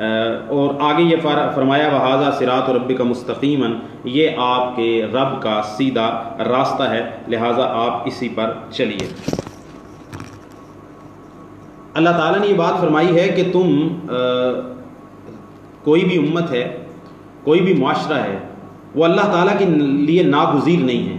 اور آگے یہ فرمایا وَهَذَا صِرَاطُ رَبِّكَ مُسْتَقِيمًا، یہ آپ کے رب کا سیدھا راستہ ہے، لہٰذا آپ اسی پر چلیے۔ اللہ تعالیٰ نے یہ بات فرمائی ہے کہ تم کوئی بھی امت ہے، کوئی بھی معاشرہ ہے، وہ اللہ تعالیٰ کے لیے ناگزیر نہیں ہے۔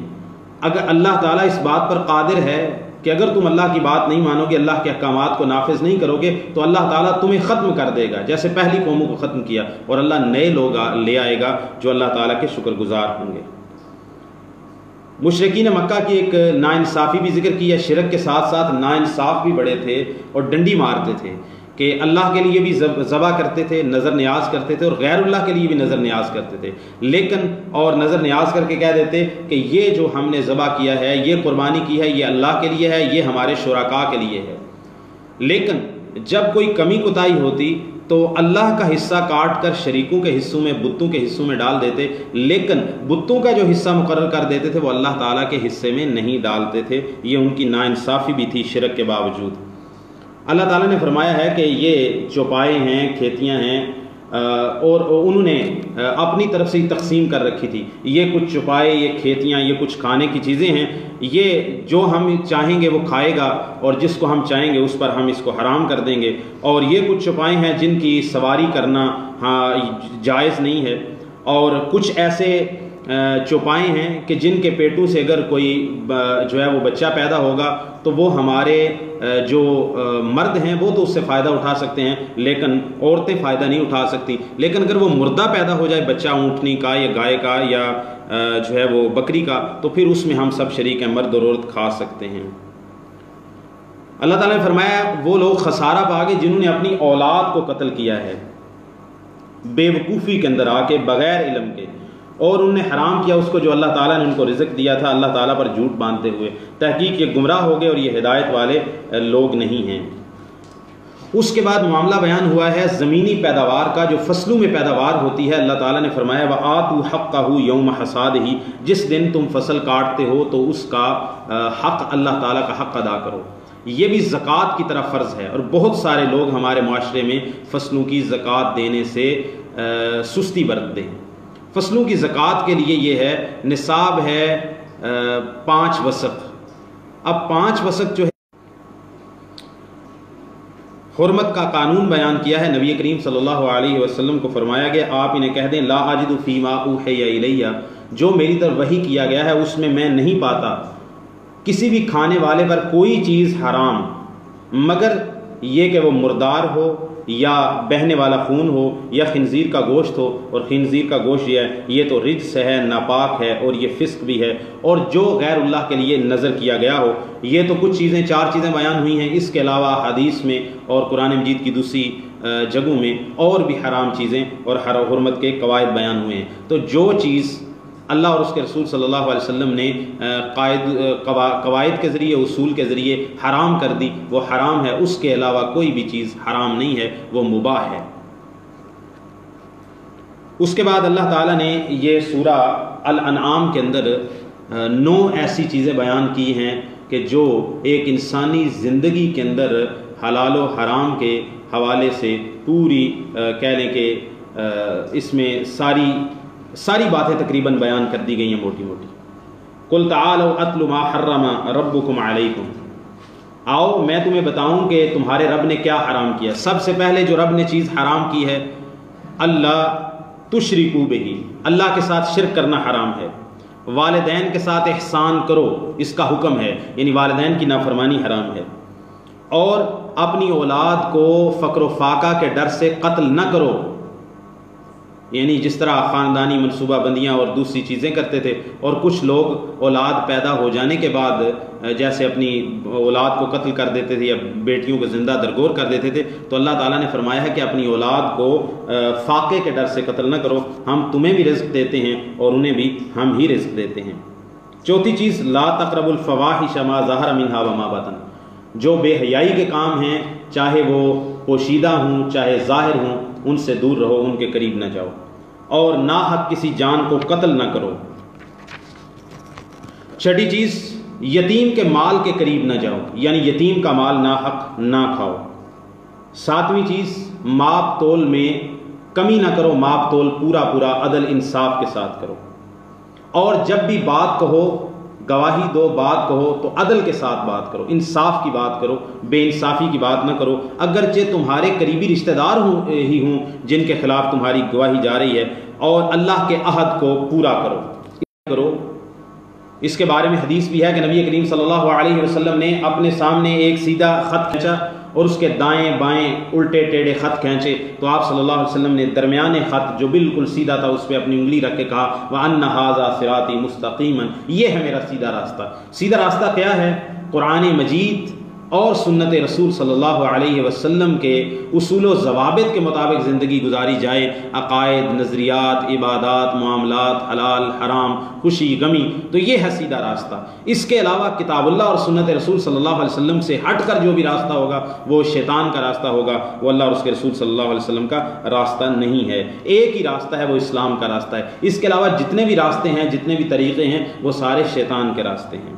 اگر اللہ تعالیٰ اس بات پر قادر ہے کہ اگر تم اللہ کی بات نہیں مانو گے، اللہ کے احکامات کو نافذ نہیں کرو گے، تو اللہ تعالیٰ تمہیں ختم کر دے گا، جیسے پہلی قوموں کو ختم کیا، اور اللہ نئے لوگ لے آئے گا جو اللہ تعالیٰ کے شکر گزار ہوں گے۔ مشرکین مکہ کی ایک ناانصافی بھی ذکر کی ہے، شرک کے ساتھ ساتھ ناانصاف بھی بڑے تھے اور ڈنڈی مارتے تھے کہ اللہ کے لیے بھی ذبح کرتے تھے، نظر نیاز کرتے تھے، اور غیر اللہ کے لیے بھی نظر نیاز کرتے تھے، لیکن اور نظر نیاز کر کے کہہ دیتے کہ یہ جو ہم نے ذبح کیا ہے، یہ قربانی کی ہے، یہ اللہ کے لیے ہے، یہ ہمارے شرکاء کے لیے ہے۔ لیکن جب کوئی کمی کوتاہی ہوتی تو اللہ کا حصہ کاٹ کر شریکوں کے حصوں میں، بتوں کے حصوں میں ڈال دیتے، لیکن بتوں کا جو حصہ مقرر کر دیتے تھے وہ اللہ تعالیٰ کے حصے میں نہیں ڈالتے تھے۔ یہ ان کی ناانصافی بھی تھی شرک کے باوجود۔ اللہ تعالیٰ نے فرمایا ہے کہ یہ چوپائے ہیں، کھیتیاں ہیں، اور انہوں نے اپنی طرف سے تقسیم کر رکھی تھی، یہ کچھ چوپائے، یہ کھیتیاں، یہ کچھ کھانے کی چیزیں ہیں، یہ جو ہم چاہیں گے وہ کھائے گا، اور جس کو ہم چاہیں گے اس پر ہم اس کو حرام کر دیں گے، اور یہ کچھ چوپائے ہیں جن کی سواری کرنا جائز نہیں ہے، اور کچھ ایسے چوپائے ہیں کہ جن کے پیٹوں سے اگر کوئی جو ہے وہ بچہ پیدا ہوگا تو وہ ہمارے جو مرد ہیں وہ تو اس سے فائدہ اٹھا سکتے ہیں، لیکن عورتیں فائدہ نہیں اٹھا سکتی۔ لیکن اگر وہ مردہ پیدا ہو جائے، بچہ اونٹنی کا یا گائے کا یا جو ہے وہ بکری کا، تو پھر اس میں ہم سب شریک ہیں، مرد اور عورت کھا سکتے ہیں۔ اللہ تعالیٰ نے فرمایا وہ لوگ خسارہ پا گئے جنہوں نے اپنی اولاد کو قتل کیا ہے بے وقوفی کے اندر آ کے، بغیر علم کے، اور انہوں نے حرام کیا اس کو جو اللہ تعالیٰ نے ان کو رزق دیا تھا، اللہ تعالیٰ پر جھوٹ باندھتے ہوئے۔ تحقیق یہ گمراہ ہو گئے اور یہ ہدایت والے لوگ نہیں ہیں۔ اس کے بعد معاملہ بیان ہوا ہے زمینی پیداوار کا، جو فصلوں میں پیداوار ہوتی ہے۔ اللہ تعالیٰ نے فرمایا وَآتُوا حَقَّهُ يَوْمَ حَصَادِهِ، جس دن تم فصل کاٹتے ہو تو اس کا حق، اللہ تعالیٰ کا حق ادا کرو۔ یہ بھی زکوٰۃ کی طرح فرض ہے، اور بہت سارے لوگ ہمارے معاشرے میں فصلوں کی زکوٰۃ دینے سے سستی برتتے ہیں۔ فصلوں کی زکوٰۃ کے لیے یہ ہے، نصاب ہے 5 وسق۔ اب 5 وسق جو ہے حرمت کا قانون بیان کیا ہے، نبی کریم صلی اللہ علیہ وسلم کو فرمایا گیا آپ انہیں کہہ دیں لا اجد فیما اوحی الی، جو میری طرف وحی کیا گیا ہے اس میں میں نہیں پاتا کسی بھی کھانے والے پر کوئی چیز حرام، مگر یہ کہ وہ مردار ہو یا بہنے والا خون ہو یا خنزیر کا گوشت ہو، اور خنزیر کا گوشت یہ تو رجس ہے، ناپاک ہے، اور یہ فسق بھی ہے، اور جو غیر اللہ کے لیے نظر کیا گیا ہو۔ یہ تو کچھ چیزیں، 4 چیزیں بیان ہوئی ہیں، اس کے علاوہ حدیث میں اور قرآن مجید کی دوسری جگہوں میں اور بھی حرام چیزیں اور حرمت کے قواعد بیان ہوئے ہیں۔ تو جو چیز اللہ اور اس کے رسول صلی اللہ علیہ وسلم نے قواعد کے ذریعے، اصول کے ذریعے حرام کر دی، وہ حرام ہے، اس کے علاوہ کوئی بھی چیز حرام نہیں ہے، وہ مباح ہے۔ اس کے بعد اللہ تعالیٰ نے یہ سورہ الانعام کے اندر 9 ایسی چیزیں بیان کی ہیں کہ جو ایک انسانی زندگی کے اندر حلال و حرام کے حوالے سے پوری کہہ لیں کہ اس میں ساری باتیں تقریباً بیان کر دی گئی ہیں موٹی موٹی۔ قل تعالوا اتل ما حرم ربکم علیکم، آؤ میں تمہیں بتاؤں کہ تمہارے رب نے کیا حرام کیا۔ سب سے پہلے جو رب نے چیز حرام کی ہے، اللہ تشرکوا بہ، اللہ کے ساتھ شرک کرنا حرام ہے۔ والدین کے ساتھ احسان کرو، اس کا حکم ہے، یعنی والدین کی نافرمانی حرام ہے۔ اور اپنی اولاد کو فقر و فاقہ کے ڈر سے قتل نہ کرو، یعنی جس طرح خاندانی منصوبہ بندیاں اور دوسری چیزیں کرتے تھے، اور کچھ لوگ اولاد پیدا ہو جانے کے بعد جیسے اپنی اولاد کو قتل کر دیتے تھے یا بیٹیوں کو زندہ درگور کر دیتے تھے، تو اللہ تعالیٰ نے فرمایا ہے کہ اپنی اولاد کو فاقے کے ڈر سے قتل نہ کرو، ہم تمہیں بھی رزق دیتے ہیں اور انہیں بھی ہم ہی رزق دیتے ہیں۔ چوتھی چیز لا تقربوا الفواحش ما ظہر منها وما بطن، جو بے حیائی کے کام ہیں چاہے وہ پوشیدہ ہوں چاہے ظاہر ہوں، ان سے دور رہو، ان کے قریب نہ جاؤ، اور ناحق کسی جان کو قتل نہ کرو۔ چھٹی چیز یتیم کے مال کے قریب نہ جاؤ، یعنی یتیم کا مال ناحق نہ کھاؤ۔ ساتویں چیز ماپ تول میں کمی نہ کرو، ماپ تول پورا پورا عدل انصاف کے ساتھ کرو، اور جب بھی بات کہو، گواہی دو، بات کہو تو عدل کے ساتھ بات کرو، انصاف کی بات کرو، بے انصافی کی بات نہ کرو، اگرچہ تمہارے قریبی رشتہ دار ہی ہوں جن کے خلاف تمہاری گواہی جا رہی ہے، اور اللہ کے عہد کو پورا کرو۔ اس کے بارے میں حدیث بھی ہے کہ نبی کریم صلی اللہ علیہ وسلم نے اپنے سامنے ایک سیدھا خط کھینچا اور اس کے دائیں بائیں الٹے ٹیڑھے خط کھینچے، تو آپ صلی اللہ علیہ وسلم نے درمیانے خط جو بالکل سیدھا تھا اس پہ اپنی انگلی رکھ کے کہا وَأَنَّ هَذَا صِرَاطِي مُسْتَقِيمًا، یہ ہے میرا سیدھا راستہ۔ سیدھا راستہ کیا ہے؟ قرآن مجید اور سنت رسول صلی اللہ علیہ وسلم کے اصول و ضوابط کے مطابق زندگی گزاری جائے، عقائد، نظریات، عبادات، معاملات، حلال حرام، خوشی غمی، تو یہ ہے سیدھا راستہ۔ اس کے علاوہ کتاب اللہ اور سنت رسول صلی اللہ علیہ وسلم سے ہٹ کر جو بھی راستہ ہوگا وہ شیطان کا راستہ ہوگا، وہ اللہ اور اس کے رسول صلی اللہ علیہ وسلم کا راستہ نہیں ہے۔ ایک ہی راستہ ہے، وہ اسلام کا راستہ ہے۔ اس کے علاوہ جتنے بھی راستے ہیں، جتنے بھی طریقے ہیں، وہ سارے شیطان کے راستے ہیں۔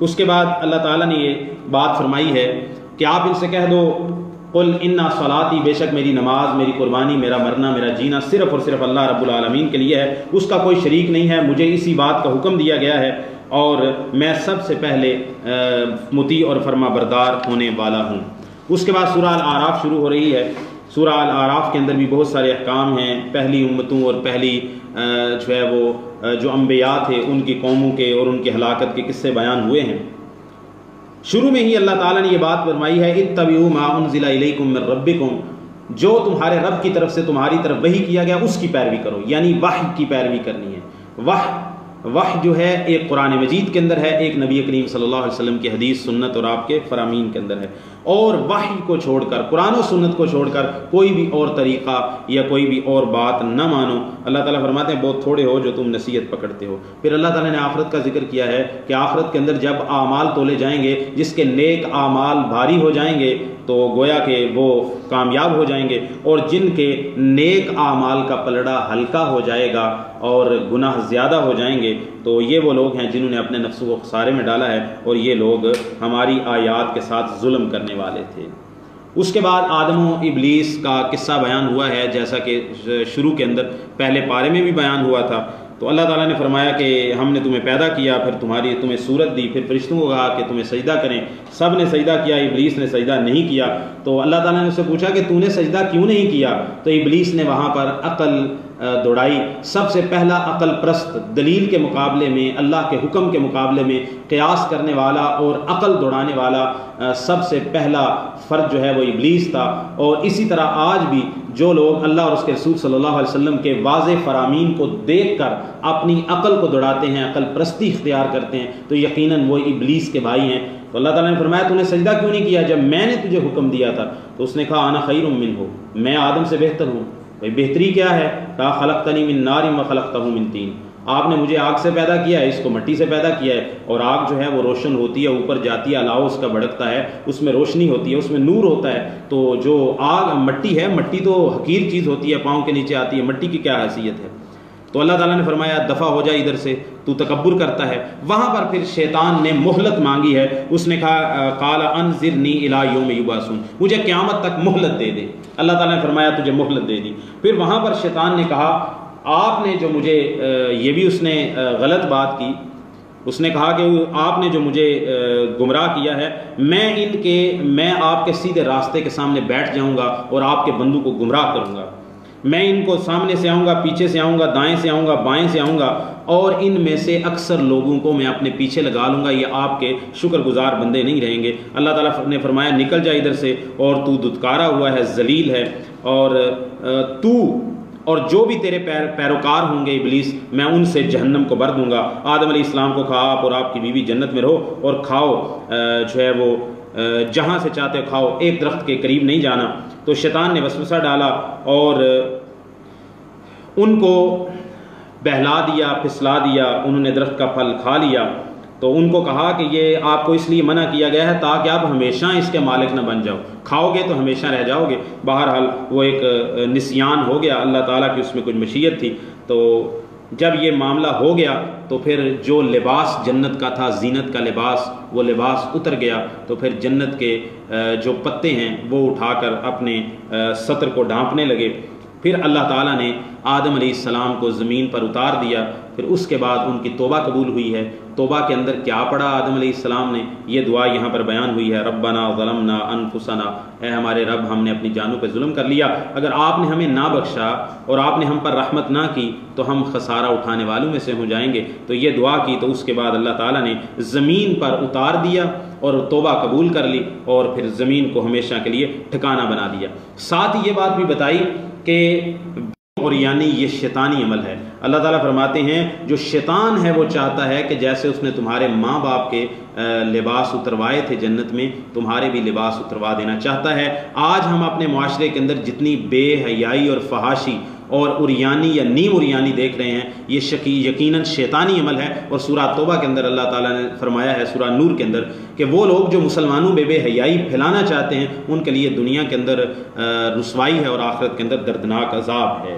اس کے بعد اللہ تعالیٰ نے یہ بات فرمائی ہے کہ آپ ان سے کہہ دو قل انا صلاتی، بے شک میری نماز، میری قربانی، میرا مرنا، میرا جینا صرف اور صرف اللہ رب العالمین کے لیے ہے، اس کا کوئی شریک نہیں ہے، مجھے اسی بات کا حکم دیا گیا ہے اور میں سب سے پہلے مطیع اور فرما بردار ہونے والا ہوں۔ اس کے بعد سورہ الاعراف شروع ہو رہی ہے۔ سورہ الاعراف کے اندر بھی بہت سارے احکام ہیں، پہلی امتوں اور پہلی جو ہے وہ جو انبیاء تھے ان کی قوموں کے اور ان کی ہلاکت کے قصے بیان ہوئے ہیں۔ شروع میں ہی اللہ تعالیٰ نے یہ بات فرمائی ہے اتبعوا ما انزل الیکم من ربکم، جو تمہارے رب کی طرف سے تمہاری طرف وحی کیا گیا اس کی پیروی کرو، یعنی وحی کی پیروی کرنی ہے۔ وحی جو ہے ایک قرآن مجید کے اندر ہے، ایک نبی کریم صلی اللہ علیہ وسلم کی حدیث سنت اور آپ کے فرامین کے اندر ہے، اور وحی کو چھوڑ کر، قرآن و سنت کو چھوڑ کر کوئی بھی اور طریقہ یا کوئی بھی اور بات نہ مانو۔ اللہ تعالیٰ فرماتے ہیں بہت تھوڑے ہو جو تم نصیحت پکڑتے ہو۔ پھر اللہ تعالیٰ نے آخرت کا ذکر کیا ہے کہ آخرت کے اندر جب اعمال تولے جائیں گے، جس کے نیک اعمال بھاری ہو جائیں گے تو گویا کہ وہ کامیاب ہو جائیں گے، اور جن کے نیک اعمال کا پلڑا ہلکا ہو جائے گا اور گناہ زیادہ ہو جائیں گے، تو یہ وہ لوگ ہیں جنہوں نے اپنے نفسوں کو خسارے میں ڈالا ہے، اور یہ لوگ ہماری آیات کے ساتھ ظلم کرنے والے تھے۔ اس کے بعد آدم و ابلیس کا قصہ بیان ہوا ہے، جیسا کہ شروع کے اندر پہلے پارے میں بھی بیان ہوا تھا۔ تو اللہ تعالیٰ نے فرمایا کہ ہم نے تمہیں پیدا کیا، پھر تمہیں صورت دی، پھر فرشتوں کو کہا کہ تمہیں سجدہ کریں، سب نے سجدہ کیا، ابلیس نے سجدہ نہیں کیا۔ تو اللہ تعالیٰ نے اس سے پوچھا کہ تو نے سجدہ کیوں نہیں کیا؟ تو ابلیس نے وہاں پر عقل دوڑائی۔ سب سے پہلا عقل پرست، دلیل کے مقابلے میں، اللہ کے حکم کے مقابلے میں قیاس کرنے والا اور عقل دوڑانے والا سب سے پہلا فرد جو ہے وہ ابلیس تھا۔ اور اسی طرح آج بھی جو لوگ اللہ اور اس کے رسول صلی اللہ علیہ وسلم کے واضح فرامین کو دیکھ کر اپنی عقل کو دوڑاتے ہیں، عقل پرستی اختیار کرتے ہیں، تو یقیناً وہ ابلیس کے بھائی ہیں۔ تو اللہ تعالیٰ نے فرمایا تو نے سجدہ کیوں نہیں کیا جب میں نے تجھے حکم دیا تھا؟ تو اس نے کہا انا خیر منہ، میں آدم سے بہتر ہوں۔ بھائی بہتری کیا ہے؟ کہا خلقتنی من نار و خلقتہ من طین، آپ نے مجھے آگ سے پیدا کیا ہے، اس کو مٹی سے پیدا کیا ہے، اور آگ جو ہے وہ روشن ہوتی ہے، اوپر جاتی ہے، علاوہ اس کا بھڑکتا ہے، اس میں روشنی ہوتی ہے، اس میں نور ہوتا ہے۔ تو جو آگ مٹی ہے، مٹی تو حقیر چیز ہوتی ہے، پاؤں کے نیچے آتی ہے، مٹی کی کیا حیثیت ہے؟ تو اللہ تعالیٰ نے فرمایا دفع ہو جائے ادھر سے، تو تکبر کرتا ہے۔ وہاں پر پھر شیطان نے مہلت مانگی ہے، اس نے کہا قال انظرنی الی یوم یبعثون، مجھے قیامت تک مہلت دے دے۔ اللہ تعالیٰ نے فرمایا تجھے مہلت دے دی۔ پھر وہاں پر شیطان نے کہا آپ نے جو مجھے یہ بھی اس نے غلط بات کی، اس نے کہا کہ آپ نے جو مجھے گمراہ کیا ہے، میں آپ کے سیدھے راستے کے سامنے بیٹھ جاؤں گا اور آپ کے بندوں کو گمراہ کروں گا، میں ان کو سامنے سے آؤں گا، پیچھے سے آؤں گا، دائیں سے آؤں گا، بائیں سے آؤں گا، اور ان میں سے اکثر لوگوں کو میں اپنے پیچھے لگا لوں گا، یہ آپ کے شکر گزار بندے نہیں رہیں گے۔ اللہ تعالیٰ نے فرمایا نکل جا ادھر سے، اور تو دھتکارا ہوا ہے، ذلیل ہے، اور تو اور جو بھی تیرے پیروکار ہوں گے ابلیس، میں ان سے جہنم کو بھر دوں گا۔ آدم علیہ السلام کو کہا آپ اور آپ کی بیوی جنت میں رہو اور کھاؤ، جو ہے وہ جہاں سے چاہتے ہو کھاؤ، ایک درخت کے قریب نہیں جانا۔ تو شیطان نے وسوسہ ڈالا اور ان کو بہلا دیا، پھسلا دیا، انہوں نے درخت کا پھل کھا لیا۔ تو ان کو کہا کہ یہ آپ کو اس لیے منع کیا گیا ہے تاکہ آپ ہمیشہ اس کے مالک نہ بن جاؤ، کھاؤ گے تو ہمیشہ رہ جاؤ گے۔ بہرحال وہ ایک نسیان ہو گیا، اللہ تعالیٰ کی اس میں کچھ مشیت تھی۔ تو جب یہ معاملہ ہو گیا تو پھر جو لباس جنت کا تھا، زینت کا لباس، وہ لباس اتر گیا، تو پھر جنت کے جو پتے ہیں وہ اٹھا کر اپنے سطر کو ڈھانپنے لگے۔ پھر اللہ تعالیٰ نے آدم علیہ السلام کو زمین پر اتار دیا، پھر اس کے بعد ان کی توبہ قبول ہوئی ہے۔ توبہ کے اندر کیا پڑھا آدم علیہ السلام نے؟ یہ دعا یہاں پر بیان ہوئی ہے، ربنا ظلمنا انفسنا، اے ہمارے رب ہم نے اپنی جانوں پہ ظلم کر لیا، اگر آپ نے ہمیں نہ بخشا اور آپ نے ہم پر رحمت نہ کی تو ہم خسارہ اٹھانے والوں میں سے ہو جائیں گے۔ تو یہ دعا کی تو اس کے بعد اللہ تعالیٰ نے زمین پر اتار دیا اور توبہ قبول کر لی، اور پھر زمین کو ہمیشہ کے لیے ٹھکانہ بنا دیا۔ ساتھ یہ بات بھی بتائی کہ اور یعنی یہ شیطانی عمل ہے۔ اللہ تعالیٰ فرماتے ہیں جو شیطان ہے وہ چاہتا ہے کہ جیسے اس نے تمہارے ماں باپ کے لباس اتروائے تھے جنت میں، تمہارے بھی لباس اتروا دینا چاہتا ہے۔ آج ہم اپنے معاشرے کے اندر جتنی بے حیائی اور فحاشی اور اریانی یا نیم اریانی دیکھ رہے ہیں، یہ یقیناً شیطانی عمل ہے۔ اور سورہ توبہ کے اندر اللہ تعالیٰ نے فرمایا ہے، سورہ نور کے اندر، کہ وہ لوگ جو مسلمانوں میں بے حیائی پھیلانا چاہتے ہیں ان کے لیے دنیا کے اندر رسوائی ہے اور آخرت کے اندر دردناک عذاب ہے۔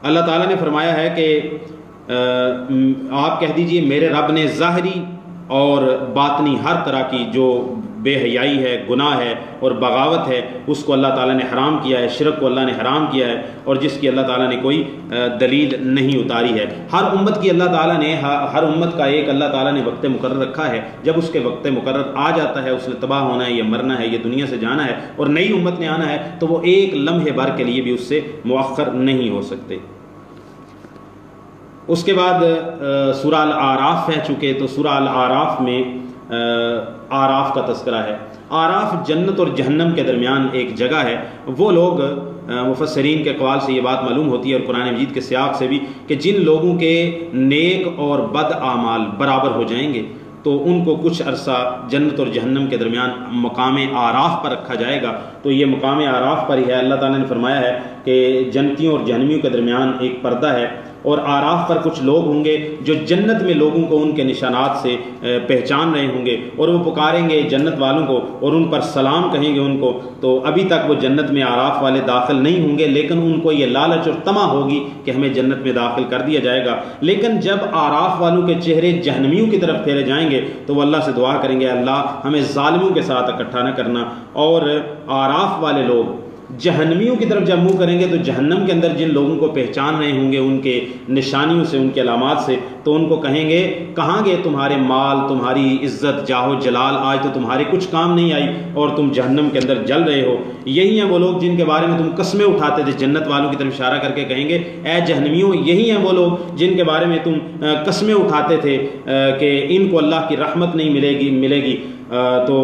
اللہ تعالیٰ نے فرمایا ہے کہ آپ کہہ دیجئے میرے رب نے ظاہری اور باطنی ہر طرح کی جو بے حیائی ہے، گناہ ہے اور بغاوت ہے، اس کو اللہ تعالیٰ نے حرام کیا ہے، شرک کو اللہ نے حرام کیا ہے، اور جس کی اللہ تعالیٰ نے کوئی دلیل نہیں اتاری ہے۔ ہر امت کی اللہ تعالیٰ نے، ہر امت کا ایک اللہ تعالیٰ نے وقت مقرر رکھا ہے۔ جب اس کے وقت مقرر آ جاتا ہے، اس نے تباہ ہونا ہے، یہ مرنا ہے، یہ دنیا سے جانا ہے، اور نئی امت نے آنا ہے، تو وہ ایک لمحے بھر کے لیے بھی اس سے مؤخر نہیں ہو سکتے۔ اس کے بعد سورہ الاعراف ہے چونکہ، تو سورہ الاعراف میں اعراف کا تذکرہ ہے۔ اعراف جنت اور جہنم کے درمیان ایک جگہ ہے۔ وہ لوگ، مفسرین کے اقوال سے یہ بات معلوم ہوتی ہے اور قرآن مجید کے سیاق سے بھی، کہ جن لوگوں کے نیک اور بد اعمال برابر ہو جائیں گے تو ان کو کچھ عرصہ جنت اور جہنم کے درمیان مقام اعراف پر رکھا جائے گا۔ تو یہ مقام اعراف پر ہی ہے۔ اللہ تعالیٰ نے فرمایا ہے کہ جنتیوں اور جہنمیوں کے درمیان ایک پردہ ہے، اور اعراف پر کچھ لوگ ہوں گے جو جنت میں لوگوں کو ان کے نشانات سے پہچان رہے ہوں گے، اور وہ پکاریں گے جنت والوں کو اور ان پر سلام کہیں گے ان کو۔ تو ابھی تک وہ جنت میں اعراف والے داخل نہیں ہوں گے، لیکن ان کو یہ لالچ اور طمع ہوگی کہ ہمیں جنت میں داخل کر دیا جائے گا۔ لیکن جب اعراف والوں کے چہرے جہنمیوں کی طرف پھیرے جائیں گے تو وہ اللہ سے دعا کریں گے، اللہ ہمیں ظالموں کے ساتھ اکٹھا نہ کرنا۔ اور اعراف والے لوگ جہنمیوں کی طرف جب منہ کریں گے تو جہنم کے اندر جن لوگوں کو پہچان رہے ہوں گے ان کے نشانیوں سے، ان کے علامات سے، تو ان کو کہیں گے کہاں گئے تمہارے مال، تمہاری عزت، جاہ و جلال، آج تو تمہارے کچھ کام نہیں آئی اور تم جہنم کے اندر جل رہے ہو۔ یہی ہیں وہ لوگ جن کے بارے میں تم قسمیں اٹھاتے تھے، جنت والوں کی طرف اشارہ کر کے کہیں گے اے جہنمیوں، یہی ہیں وہ لوگ جن کے بارے میں تم قسمیں اٹھاتے تھے کہ ان کو اللہ کی رحمت نہیں ملے گی۔ تو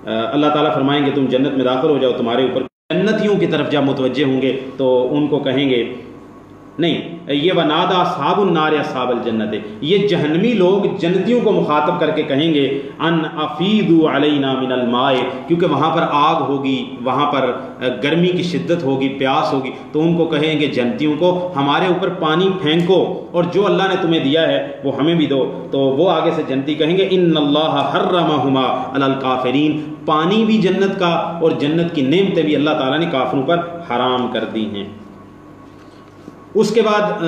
اللہ تعالیٰ فرمائیں گے تم جنت میں داخل ہو جاؤ۔ تمہارے اوپر جنتیوں کی طرف جب متوجہ ہوں گے تو ان کو کہیں گے، نہیں، یہ ونادا اصحاب النار اصحاب الجنت، یہ جہنمی لوگ جنتیوں کو مخاطب کر کے کہیں گے ان افیدوا علینا من الماء، کیونکہ وہاں پر آگ ہوگی، وہاں پر گرمی کی شدت ہوگی، پیاس ہوگی، تو ان کو کہیں گے جنتیوں کو ہمارے اوپر پانی پھینکو اور جو اللہ نے تمہیں دیا ہے وہ ہمیں بھی دو۔ تو وہ آگے سے جنتی کہیں گے ان اللہ حرمہما علی الکافرین، پانی بھی جنت کا اور جنت کی نعمتیں بھی اللہ تعالیٰ نے کافروں پر حرام کر دی ہیں۔ اس کے بعد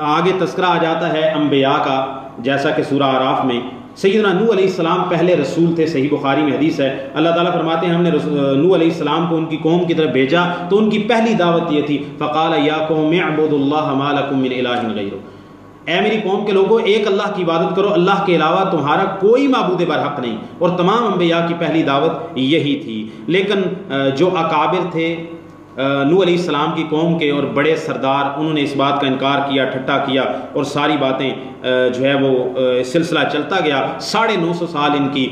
آگے تذکرہ آ جاتا ہے انبیاء کا، جیسا کہ سورہ اعراف میں سیدنا نوح علیہ السلام پہلے رسول تھے، صحیح بخاری میں حدیث ہے، اللہ تعالیٰ فرماتے ہیں ہم نے نوح علیہ السلام کو ان کی قوم کی طرف بھیجا تو ان کی پہلی دعوت یہ تھی فقال یا قوم اعبدوا اللہ ما لکم من الہ غیرہ، اے میری قوم کے لوگوں ایک اللہ کی عبادت کرو، اللہ کے علاوہ تمہارا کوئی معبود برحق نہیں۔ اور تمام انبیاء کی پہلی دعوت یہی تھی۔ لیکن جو اکابر تھے نوح علیہ السلام کی قوم کے اور بڑے سردار، انہوں نے اس بات کا انکار کیا، ٹھٹا کیا، اور ساری باتیں جو ہے وہ سلسلہ چلتا گیا۔ 950 سال ان کی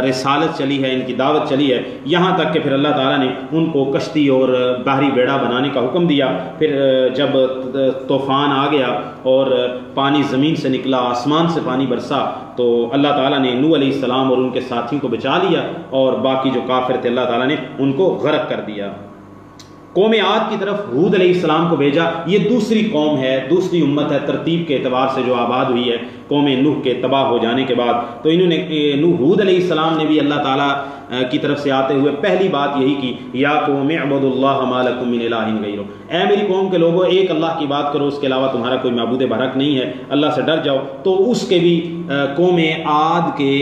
رسالت چلی ہے، ان کی دعوت چلی ہے، یہاں تک کہ پھر اللہ تعالیٰ نے ان کو کشتی اور بحری بیڑا بنانے کا حکم دیا۔ پھر جب طوفان آ گیا اور پانی زمین سے نکلا، آسمان سے پانی برسا، تو اللہ تعالیٰ نے نوح علیہ السلام اور ان کے ساتھیوں کو بچا لیا، اور باقی جو کافر تھے اللہ تعالیٰ نے ان کو غرق کر دیا۔ قوم عاد کی طرف ہود علیہ السلام کو بھیجا، یہ دوسری قوم ہے، دوسری امت ہے ترتیب کے اعتبار سے جو آباد ہوئی ہے۔ قوم نوح کے تباہ ہو جانے کے بعد، تو انہوں نے ہود علیہ السلام نے بھی اللہ تعالیٰ کی طرف سے آتے ہوئے پہلی بات یہی کی، یا قوم اعبدوا اللہ ما لکم من الہ غیرہ، اے میری قوم کے لوگوں ایک اللہ کی بات کرو، اس کے علاوہ تمہارا کوئی معبود برحق نہیں ہے، اللہ سے ڈر جاؤ۔ تو اس کے بھی قوم عاد کے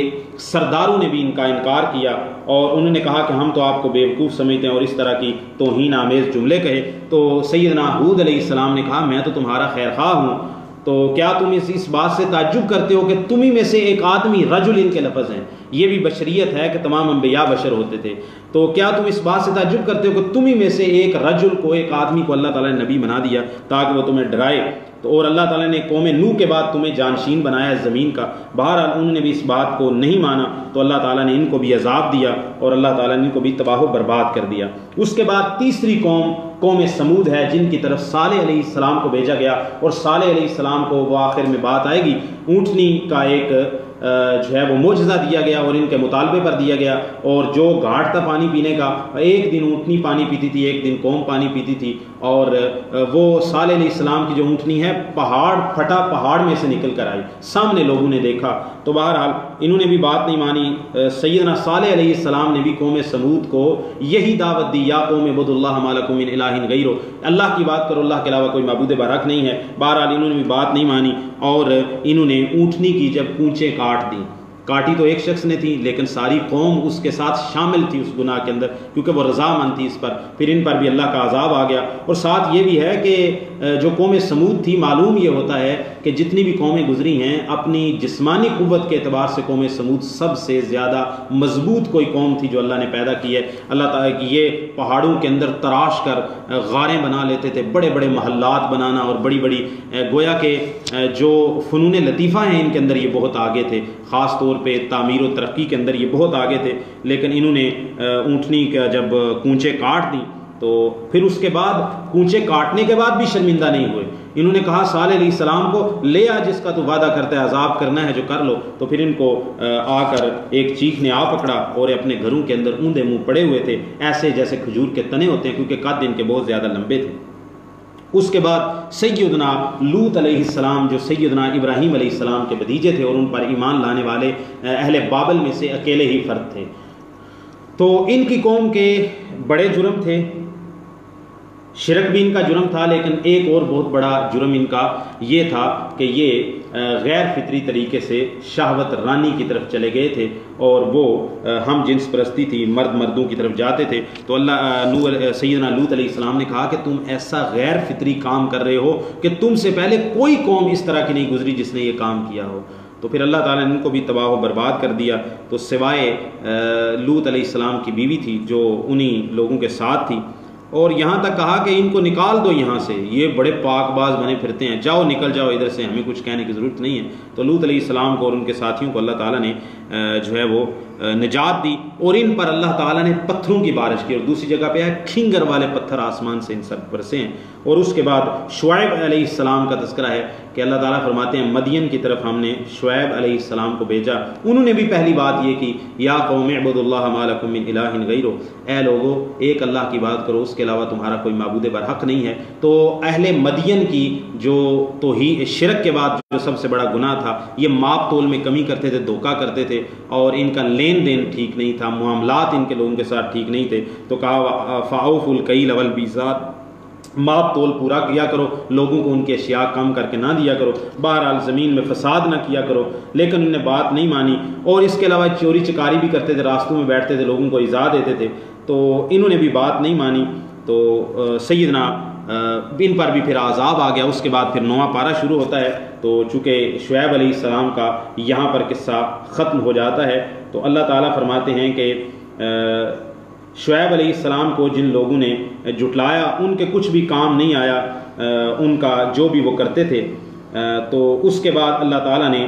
سرداروں نے بھی ان کا انکار کیا اور انہوں نے کہا کہ ہم تو آپ کو بیوقوف سمجھتے ہیں، اور اس طرح کی توہین آمیز جملے کہے۔ تو سیدنا ہود علیہ السلام نے کہا میں تو تمہارا خیر خواہ ہوں، تو کیا تم اس بات سے تعجب کرتے ہو کہ تم ہی میں سے ایک آدمی، رجل ان کے لفظ ہیں، یہ بھی بشریت ہے کہ تمام انبیاء بشر ہوتے تھے، تو کیا تم اس بات سے تعجب کرتے ہو کہ تم ہی میں سے ایک رجل کو، ایک آدمی کو اللہ تعالیٰ نے نبی بنا دیا تاکہ وہ تمہیں ڈرائے، تو اور اللہ تعالیٰ نے قوم نوح کے بعد تمہیں جانشین بنایا ہے زمین کا۔ بہرحال انہوں نے بھی اس بات کو نہیں مانا، تو اللہ تعالیٰ نے ان کو بھی عذاب دیا اور اللہ تعالیٰ نے ان کو بھی تباہ و برباد کر دیا۔ اس کے بعد تیسری قوم سمود ہے، جن کی طرف صالح علیہ السلام کو بھیجا گیا، اور صالح علیہ السلام کو وہ آخر میں بات آئے گی، اونٹنی کا ایک جو ہے وہ معجزہ دیا گیا اور ان کے مطالبے پر دیا گیا، اور جو گھاٹ تھا پانی پینے کا، ایک دن اونٹنی پانی پیتی تھی، ایک دن قوم پانی پیتی تھی، اور وہ صالح علیہ السلام کی جو اونٹنی ہے پہاڑ میں سے نکل کر آئی، سامنے لوگوں نے دیکھا، تو بہرحال انہوں نے بھی بات نہیں مانی۔ سیدنا صالح علیہ السلام نے بھی قوم سمود کو یہی دعوت دی، یا قوم اعبدوا اللہ ما لکم من الہ غیرہ، اللہ کی بات کرو، اللہ کے علاوہ کوئی معبود برحق نہیں ہے۔ بہرحال انہوں نے بھی بات نہیں مانی، اور انہوں نے اونٹنی کی جب کونچیں کاٹی تو ایک شخص نے تھی، لیکن ساری قوم اس کے ساتھ شامل تھی اس گناہ کے اندر، کیونکہ وہ رضامند تھی اس پر، پھر ان پر بھی اللہ کا عذاب آ گیا۔ اور ساتھ یہ بھی ہے کہ جو قوم سمود تھی، معلوم یہ ہوتا ہے کہ جتنی بھی قومیں گزری ہیں، اپنی جسمانی قوت کے اعتبار سے قوم سمود سب سے زیادہ مضبوط کوئی قوم تھی جو اللہ نے پیدا کی ہے۔ اللہ تعالیٰ کی یہ پہاڑوں کے اندر تراش کر غاریں بنا لیتے تھے، بڑے بڑے محلات بنانا، اور بڑی بڑی گویا کہ جو فنون لطیفہ ہیں ان کے اندر یہ بہت آگے تھے، خاص طور پہ تعمیر و ترقی کے اندر یہ بہت آگے تھے۔ لیکن انہوں نے اونٹنی کا جب کونچیں کاٹ دیں، تو پھر اس کے بعد کونچیں کاٹنے کے بعد بھی شرمندہ نہیں ہوئے، انہوں نے کہا صالح علیہ السلام کو، لے آ جس کا تو وعدہ کرتا ہے، عذاب کرنا ہے جو کر لو۔ تو پھر ان کو آ کر ایک چیخ نے آ پکڑا، اور اپنے گھروں کے اندر اوندے منہ پڑے ہوئے تھے، ایسے جیسے کھجور کے تنے ہوتے ہیں، کیونکہ قد ان کے بہت زیادہ لمبے تھے۔ اس کے بعد سیدنا لوط علیہ السلام، جو سیدنا ابراہیم علیہ السلام کے بھتیجے تھے اور ان پر ایمان لانے والے اہل بابل میں سے اکیلے ہی فرد تھے، تو ان کی قوم کے بڑے جرم تھے، شرک بھی ان کا جرم تھا، لیکن ایک اور بہت بڑا جرم ان کا یہ تھا کہ یہ غیر فطری طریقے سے شہوت رانی کی طرف چلے گئے تھے، اور وہ ہم جنس پرستی تھی، مرد مردوں کی طرف جاتے تھے۔ تو سیدنا لوط علیہ السلام نے کہا کہ تم ایسا غیر فطری کام کر رہے ہو کہ تم سے پہلے کوئی قوم اس طرح کی نہیں گزری جس نے یہ کام کیا ہو۔ تو پھر اللہ تعالیٰ نے ان کو بھی تباہ و برباد کر دیا، تو سوائے لوط علیہ السلام کی بیوی تھی جو انہی لوگوں کے ساتھ تھی، اور یہاں تک کہا کہ ان کو نکال دو یہاں سے، یہ بڑے پاک باز بنے پھرتے ہیں، جاؤ نکل جاؤ ادھر سے، ہمیں کچھ کہنے کی ضرورت نہیں ہے۔ تو لوط علیہ السلام کو اور ان کے ساتھیوں کو اللہ تعالیٰ نے جو ہے وہ نجات دی، اور ان پر اللہ تعالیٰ نے پتھروں کی بارش کی، اور دوسری جگہ پہ ہے کھنگر والے پتھر آسمان سے ان سب برسے ہیں۔ اور اس کے بعد شعیب علیہ السلام کا تذکرہ ہے کہ اللہ تعالیٰ فرماتے ہیں مدین کی طرف ہم نے شعیب علیہ السلام کو بھیجا، انہوں نے بھی پہلی بات یہ کی، یا قوم اعبدوا اللہ ما لکم من الہ غیرہ، اے لوگو ایک اللہ کی بات کرو، اس کے علاوہ تمہارا کوئی معبود برحق نہیں ہے۔ تو اہل مدین کی جو توحید شرک کے بعد جو سب سے بڑا گناہ تھا، یہ ماپ تول میں کمی کرتے تھے، دھوکہ کرتے تھے، اور ان کا لین دین ٹھیک نہیں تھا، معاملات ان کے لوگوں کے ساتھ ٹھیک نہیں تھے۔ تو کہا فاوفوا الکیل والمیزان، ماپ تول پورا کیا کرو، لوگوں کو ان کی اشیاء کم کر کے نہ دیا کرو، بہرحال زمین میں فساد نہ کیا کرو۔ لیکن انہوں نے بات نہیں مانی، اور اس کے علاوہ چوری چکاری بھی کرتے تھے، راستوں میں بیٹھتے تھے، لوگوں کو ایذا دیتے تھے، تو انہوں نے بھی بات نہیں مانی۔ تو سیدنا ان پر بھی پھر عذاب آ گیا۔ اس کے بعد پھر 9واں پارہ شروع ہوتا ہے، تو چونکہ شعیب علیہ السلام کا یہاں پر قصہ ختم ہو جاتا ہے، تو اللہ تعالیٰ فرماتے ہیں کہ شعیب علیہ السلام کو جن لوگوں نے جھٹلایا ان کے کچھ بھی کام نہیں آیا، ان کا جو بھی وہ کرتے تھے۔ تو اس کے بعد اللہ تعالیٰ نے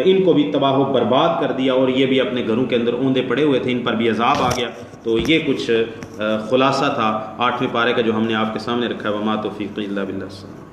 ان کو بھی تباہ و برباد کر دیا، اور یہ بھی اپنے گھروں کے اندر اوندے پڑے ہوئے تھے، ان پر بھی عذاب آ گیا۔ تو یہ کچھ خلاصہ تھا 8ویں پارے کا جو ہم نے آپ کے سامنے رکھا ہے۔ وما توفیق الا باللہ۔